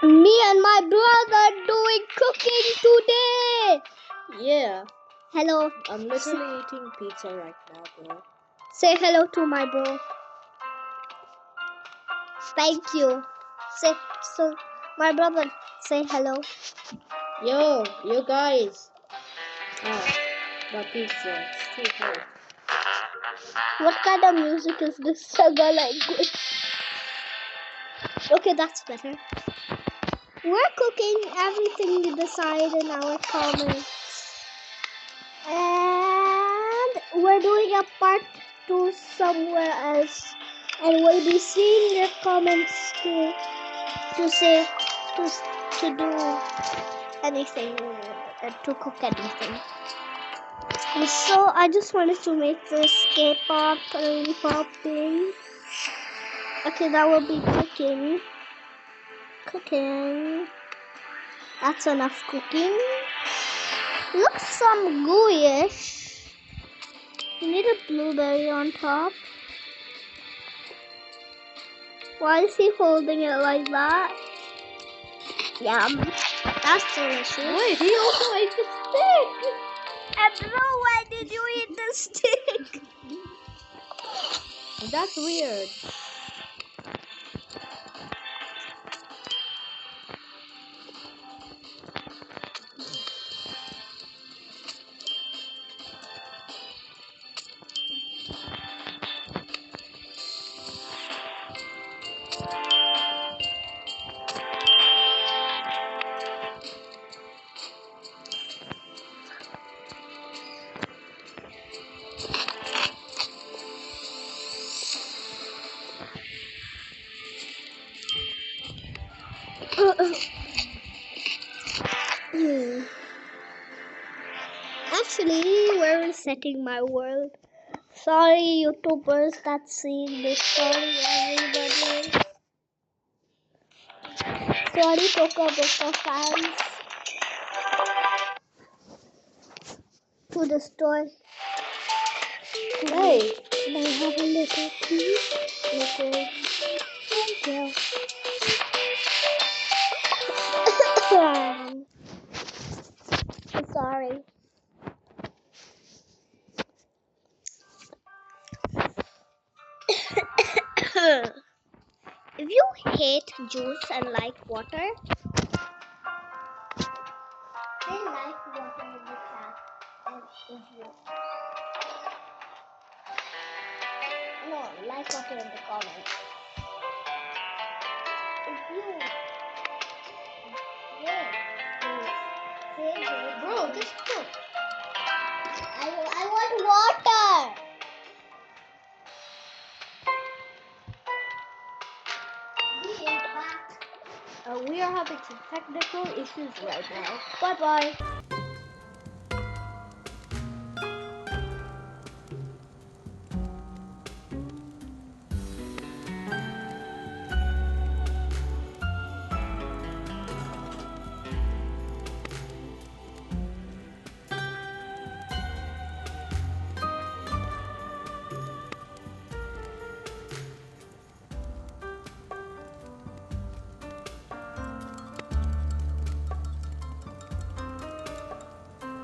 Me and my brother doing cooking today. Yeah, Hello. I'm literally eating pizza right now, bro. Say hello to my bro. Thank you. So my brother, say hello. Yo, you guys. Oh, my pizza. It's too hot. What kind of music is this Saga language? Okay, that's better. We're cooking everything you decide in our comments. And we're doing a part 2 somewhere else. And we'll be seeing your comments to say to do anything, to cook anything. So I just wanted to make this K-pop lollipop thing. Okay, that will be cooking. Cooking. That's enough cooking. Looks some gooyish. You need a blueberry on top. Why is he holding it like that? Yum. That's delicious. Wait, he also ate the stick. And bro, why did you eat the stick? That's weird. Actually, we're resetting my world. Sorry, YouTubers that's seeing this. Sorry, everybody. Sorry, Toca Boca fans. To destroy. Hey, Can I have a little piece? Little. Thank you. I'm sorry. If you hate juice and like water, say like water in the chat. And if you like water in the comments. If you bro, just cook. I want water. We are having some technical issues right now. Bye bye.